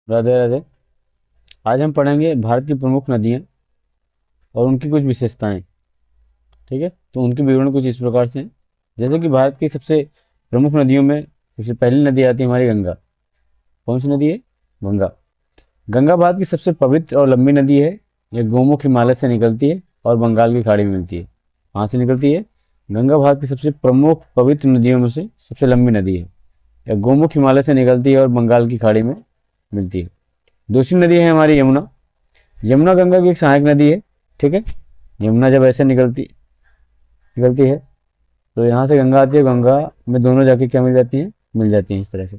राधे राधे। आज हम पढ़ेंगे भारत की प्रमुख नदियाँ और उनकी कुछ विशेषताएं। ठीक है, तो उनके विवरण कुछ इस प्रकार से हैं। जैसे कि भारत की सबसे प्रमुख नदियों में सबसे पहली नदी आती है हमारी गंगा। कौन सी नदी है? गंगा। गंगा भारत की सबसे पवित्र और लंबी नदी है। यह गोमुख हिमालय से निकलती है और बंगाल की खाड़ी में मिलती है। कहाँ से निकलती है? गंगा भारत की सबसे प्रमुख पवित्र नदियों में से सबसे लंबी नदी है। यह गोमुख हिमालय से निकलती है और बंगाल की खाड़ी में मिलती है। दूसरी नदी है हमारी यमुना। यमुना गंगा की एक सहायक नदी है। ठीक है, यमुना जब ऐसे निकलती निकलती है तो यहाँ से गंगा आती है, गंगा में दोनों जाके क्या मिल जाती हैं इस तरह से।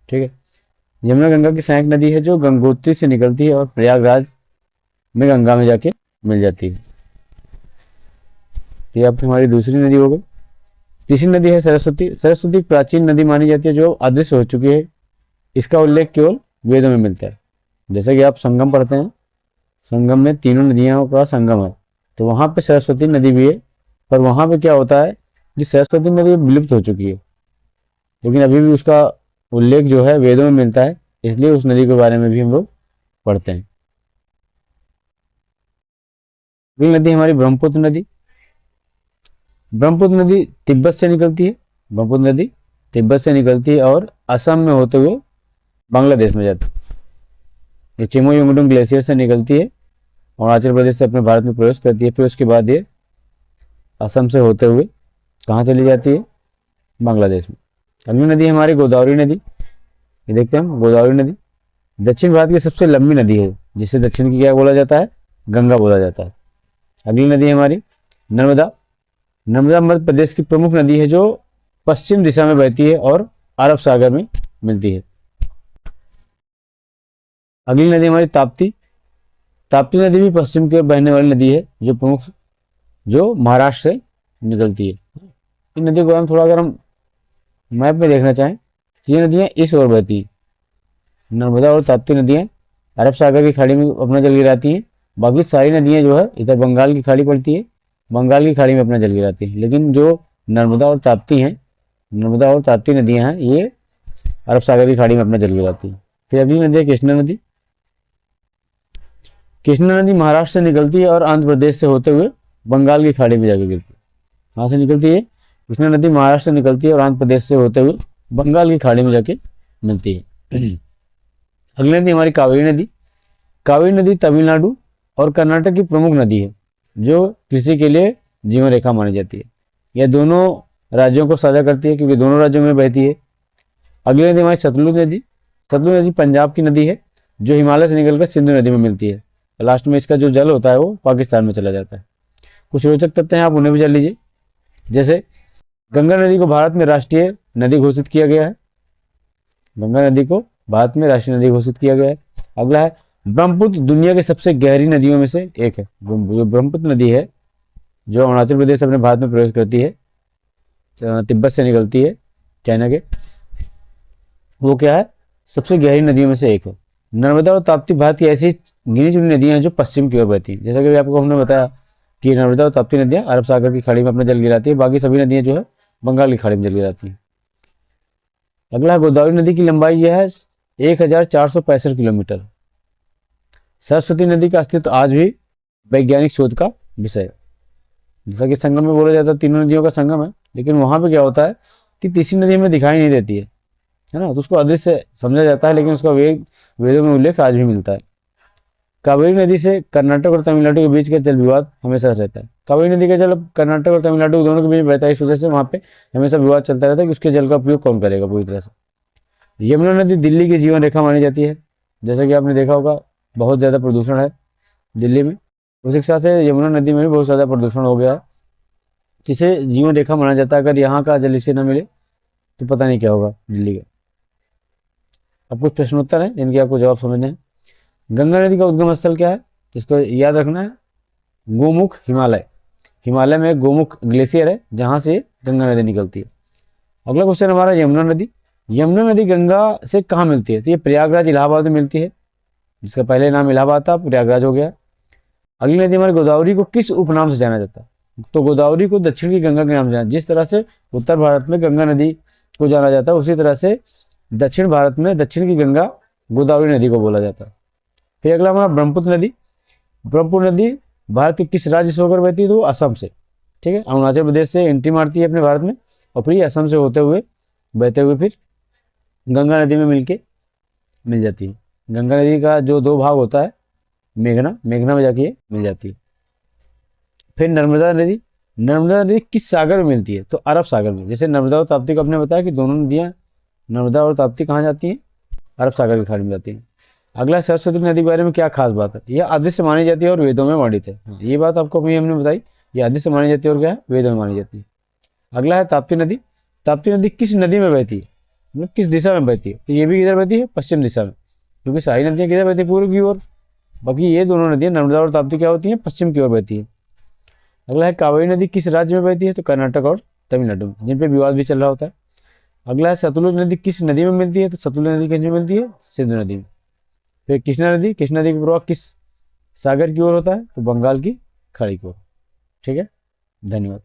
ठीक है, यमुना गंगा की सहायक नदी है जो गंगोत्री से निकलती है और प्रयागराज में गंगा में जाके मिल जाती है। तो ये आपकी हमारी दूसरी नदी हो गई। तीसरी नदी है सरस्वती। सरस्वती प्राचीन नदी मानी जाती है जो अदृश्य हो चुकी है। इसका उल्लेख केवल वेदों में मिलता है। जैसे कि आप संगम पढ़ते हैं, संगम में तीनों नदियों का संगम है, तो वहाँ पे सरस्वती नदी भी है। पर वहाँ पे क्या होता है कि सरस्वती नदी विलुप्त हो चुकी है, लेकिन अभी भी उसका उल्लेख जो है वेदों में मिलता है, इसलिए उस नदी के बारे में भी हम लोग पढ़ते हैं। अगली नदी हमारी ब्रह्मपुत्र नदी। ब्रह्मपुत्र नदी तिब्बत से निकलती है। ब्रह्मपुत्र नदी तिब्बत से निकलती है और असम में होते हुए बांग्लादेश में जाती है। ये चिमोयोंगडुंग ग्लेशियर से निकलती है, अरुणाचल प्रदेश से अपने भारत में प्रवेश करती है। फिर उसके बाद ये असम से होते हुए कहाँ चली जाती है? बांग्लादेश में। अगली नदी है हमारी गोदावरी नदी। ये देखते हैं हम, गोदावरी नदी दक्षिण भारत की सबसे लंबी नदी है, जिसे दक्षिण की क्या बोला जाता है? गंगा बोला जाता है। अगली नदी है हमारी नर्मदा। नर्मदा मध्य प्रदेश की प्रमुख नदी है जो पश्चिम दिशा में बहती है और अरब सागर में मिलती है। अगली नदी हमारी ताप्ती। ताप्ती नदी भी पश्चिम की ओर बहने वाली नदी है जो महाराष्ट्र से निकलती है। इन नदियों को हम थोड़ा अगर हम मैप में देखना चाहें तो ये नदियाँ इस ओर बहती हैं। नर्मदा और ताप्ती नदियाँ अरब सागर की खाड़ी में अपना जल गिराती हैं। बाकी सारी नदियाँ जो है इधर बंगाल की खाड़ी पड़ती है, बंगाल की खाड़ी में अपना जल गिराती हैं। लेकिन जो नर्मदा और ताप्ती हैं, नर्मदा और ताप्ती नदियाँ हैं, ये अरब सागर की खाड़ी में अपना जल गिराती हैं। फिर अगली नदी है कृष्णा नदी। कृष्णा नदी महाराष्ट्र से निकलती है और आंध्र प्रदेश से होते हुए बंगाल की खाड़ी में जाकर गिरती है। कहाँ से निकलती है? कृष्णा नदी महाराष्ट्र से निकलती है और आंध्र प्रदेश से होते हुए बंगाल की खाड़ी में जाके मिलती है। अगली नदी हमारी कावेरी नदी। कावेरी नदी तमिलनाडु और कर्नाटक की प्रमुख नदी है जो कृषि के लिए जीवन रेखा मानी जाती है। यह दोनों राज्यों को साझा करती है क्योंकि दोनों राज्यों में बहती है। अगली नदी हमारी सतलुज नदी। सतलुज नदी पंजाब की नदी है जो हिमालय से निकलकर सिंधु नदी में मिलती है। लास्ट में इसका जो जल होता है वो पाकिस्तान में चला जाता है। कुछ रोचक तथ्य हैं, आप उन्हें भी जान लीजिए। जैसे गंगा नदी को भारत में राष्ट्रीय नदी घोषित किया गया है। गंगा नदी को भारत में राष्ट्रीय नदी घोषित किया गया है। अगला है ब्रह्मपुत्र दुनिया की सबसे गहरी नदियों में से एक है। जो ब्रह्मपुत्र नदी है जो अरुणाचल प्रदेश से अपने भारत में प्रवेश करती है, तिब्बत से निकलती है चाइना के, वो क्या है? सबसे गहरी नदियों में से एक है। नर्मदा और ताप्ती भारत की ऐसी गिनी चुनी नदियां हैं जो पश्चिम की ओर बहती हैं। जैसा कि आपको हमने बताया कि नर्मदा और ताप्ती नदियां अरब सागर की खाड़ी में अपना जल गिराती है, बाकी सभी नदियां जो है बंगाल की खाड़ी में जल गिराती हैं। अगला गोदावरी नदी की लंबाई यह है 1465 किलोमीटर। सरस्वती नदी का अस्तित्व आज भी वैज्ञानिक शोध का विषय है। जैसा कि संगम में बोला जाता है तीनों नदियों का संगम है, लेकिन वहां पे क्या होता है कि तीसरी नदी हमें दिखाई नहीं देती है ना, तो उसको अदृश्य समझा जाता है, लेकिन उसका वेदों में उल्लेख आज भी मिलता है। कावेरी नदी से कर्नाटक और तमिलनाडु के बीच का जल विवाद हमेशा रहता है। कावेरी नदी का जल कर्नाटक और तमिलनाडु दोनों के बीच बहता है, इस वजह से वहाँ पे हमेशा विवाद चलता रहता है कि उसके जल का उपयोग कौन करेगा पूरी तरह से। यमुना नदी दिल्ली की जीवन रेखा मानी जाती है। जैसा कि आपने देखा होगा बहुत ज़्यादा प्रदूषण है दिल्ली में, उस हिसाब से यमुना नदी में भी बहुत ज़्यादा प्रदूषण हो गया है, जिसे जीवन रेखा माना जाता है। अगर यहाँ का जल इसे न मिले तो पता नहीं क्या होगा दिल्ली का। अब कुछ प्रश्नोत्तर हैं जिनके आपको जवाब समझने हैं। गंगा नदी का उद्गम स्थल क्या है? इसको याद रखना है, गोमुख हिमालय। हिमालय में गोमुख ग्लेशियर है जहाँ से गंगा नदी निकलती है। अगला क्वेश्चन हमारा यमुना नदी। यमुना नदी गंगा से कहाँ मिलती है? तो ये प्रयागराज इलाहाबाद में मिलती है, जिसका पहले नाम इलाहाबाद था, प्रयागराज हो गया। अगली नदी हमारी गोदावरी को किस उपनाम से जाना जाता है? तो गोदावरी को दक्षिण की गंगा के नाम से जाना, जिस तरह से उत्तर भारत में गंगा नदी को जाना जाता है उसी तरह से दक्षिण भारत में दक्षिण की गंगा गोदावरी नदी को बोला जाता है। फिर अगला हमारा ब्रह्मपुत्र नदी। ब्रह्मपुत्र नदी भारत के किस राज्य से होकर बहती है? तो वो असम से। ठीक है, अरुणाचल प्रदेश से एंट्री मारती है अपने भारत में और फिर ये असम से होते हुए बहते हुए फिर गंगा नदी में मिल जाती है। गंगा नदी का जो दो भाग होता है, मेघना में जाके ये मिल जाती है। फिर नर्मदा नदी। नर्मदा नदी किस सागर में मिलती है? तो अरब सागर में। जैसे नर्मदा और ताप्ती को आपने बताया कि दोनों नदियाँ, नर्मदा और ताप्ती कहाँ जाती हैं? अरब सागर की खाड़ी में जाती हैं। अगला, सरस्वती नदी के बारे में क्या खास बात है? यह अदृश्य मानी जाती है और वेदों में वर्णित है। ये बात आपको अभी हमने बताई, ये अदृश्य मानी जाती है और क्या है? वेदों में मानी जाती है। अगला है ताप्ती नदी। ताप्ती नदी किस नदी में बहती है? मतलब किस दिशा में बहती है? तो ये भी किधर बहती है? पश्चिम दिशा में, क्योंकि सारी नदियाँ किधर बहती है? पूर्व की ओर। बाकी ये दोनों नदियाँ नर्मदा और ताप्ती क्या होती हैं? पश्चिम की ओर बहती है। अगला है कावेरी नदी किस राज्य में बहती है? तो कर्नाटक और तमिलनाडु में, जिन पे विवाद भी चल रहा होता है। अगला है सतलुज नदी किस नदी में मिलती है? तो सतलुज नदी किस में मिलती है? सिंधु नदी में। फिर कृष्णा नदी, कृष्णा नदी का प्रवाह किस सागर की ओर होता है? तो बंगाल की खाड़ी की ओर। ठीक है, धन्यवाद।